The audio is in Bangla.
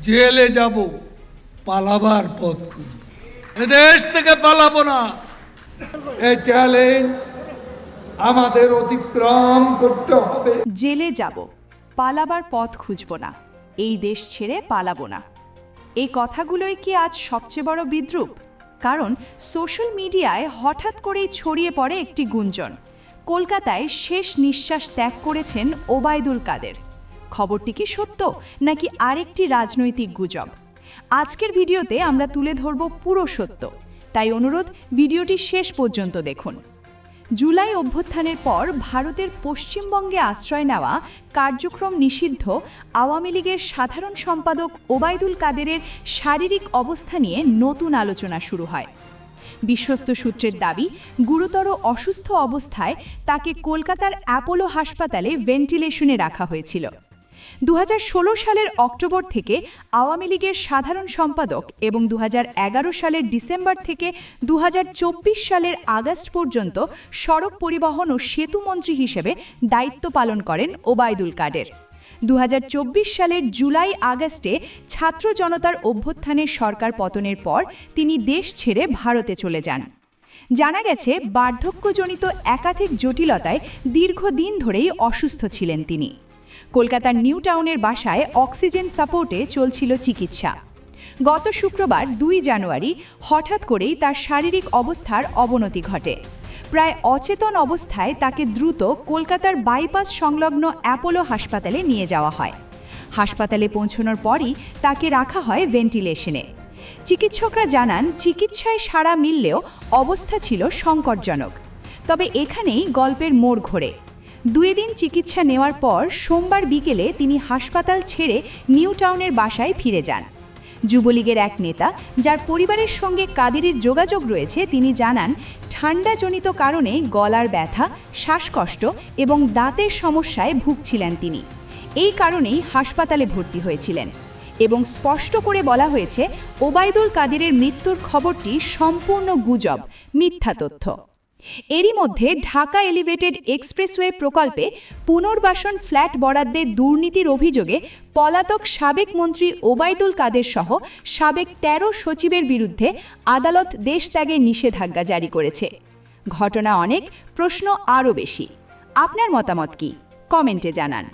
জেলে যাব, পালাবার পথ খুঁজব। এদেশ থেকে পালাবো না। এই চ্যালেঞ্জ আমাদের অতিক্রম করতে হবে। জেলে যাব, পালাবার পথ খুঁজব না, এই দেশ ছেড়ে পালাবো না। এই কথাগুলোই কি আজ সবচেয়ে বড় বিদ্রূপ? কারণ সোশ্যাল মিডিয়ায় হঠাৎ করেই ছড়িয়ে পড়ে একটি গুঞ্জন, কলকাতায় শেষ নিঃশ্বাস ত্যাগ করেছেন ওবায়দুল কাদের। খবরটি কি সত্য নাকি আরেকটি রাজনৈতিক গুজব? আজকের ভিডিওতে আমরা তুলে ধরব পুরো সত্য, তাই অনুরোধ ভিডিওটি শেষ পর্যন্ত দেখুন। জুলাই অভ্যুত্থানের পর ভারতের পশ্চিমবঙ্গে আশ্রয় নেওয়া কার্যক্রম নিষিদ্ধ আওয়ামী লীগের সাধারণ সম্পাদক ওবায়দুল কাদেরের শারীরিক অবস্থা নিয়ে নতুন আলোচনা শুরু হয়। বিশ্বস্ত সূত্রের দাবি, গুরুতর অসুস্থ অবস্থায় তাকে কলকাতার অ্যাপোলো হাসপাতালে ভেন্টিলেশনে রাখা হয়েছিল। 2016 সালের অক্টোবর থেকে আওয়ামী লীগের সাধারণ সম্পাদক এবং 2011 সালের ডিসেম্বর থেকে 2024 সালের আগস্ট পর্যন্ত সড়ক পরিবহন ও সেতু মন্ত্রী হিসেবে দায়িত্ব পালন করেন ওবায়দুল কাদের। 2024 সালের জুলাই আগস্টে ছাত্র জনতার অভ্যুত্থানের সরকার পতনের পর তিনি দেশ ছেড়ে ভারতে চলে যান। জানা গেছে, বার্ধক্যজনিত একাধিক জটিলতায় দীর্ঘদিন ধরেই অসুস্থ ছিলেন তিনি। কলকাতার নিউ টাউনের বাসায় অক্সিজেন সাপোর্টে চলছিল চিকিৎসা। গত শুক্রবার 2 জানুয়ারি হঠাৎ করেই তার শারীরিক অবস্থার অবনতি ঘটে। প্রায় অচেতন অবস্থায় তাকে দ্রুত কলকাতার বাইপাস সংলগ্ন অ্যাপোলো হাসপাতালে নিয়ে যাওয়া হয়। হাসপাতালে পৌঁছানোর পরই তাকে রাখা হয় ভেন্টিলেশনে। চিকিৎসকরা জানান, চিকিৎসায় সাড়া মিললেও অবস্থা ছিল সংকটজনক। তবে এখানেই গল্পের মোড় ঘোরে। 2 দিন চিকিৎসা নেওয়ার পর সোমবার বিকেলে তিনি হাসপাতাল ছেড়ে নিউ টাউনের বাসায় ফিরে যান। যুবলীগের এক নেতা, যার পরিবারের সঙ্গে কাদেরের যোগাযোগ রয়েছে, তিনি জানান, ঠান্ডাজনিত কারণে গলার ব্যথা, শ্বাসকষ্ট এবং দাঁতের সমস্যায় ভুগছিলেন তিনি। এই কারণেই হাসপাতালে ভর্তি হয়েছিলেন এবং স্পষ্ট করে বলা হয়েছে, ওবায়দুল কাদেরের মৃত্যুর খবরটি সম্পূর্ণ গুজব, মিথ্যা তথ্য। এরই মধ্যে ঢাকা এলিভেটেড এক্সপ্রেসওয়ে প্রকল্পে পুনর্বাসন ফ্ল্যাট বরাদ্দে দুর্নীতির অভিযোগে পলাতক সাবেক মন্ত্রী ওবায়দুল কাদের সহ সাবেক 13 সচিবের বিরুদ্ধে আদালত দেশ ত্যাগের নিষেধাজ্ঞা জারি করেছে। ঘটনা অনেক, প্রশ্ন আরও বেশি। আপনার মতামত কি? কমেন্টে জানান।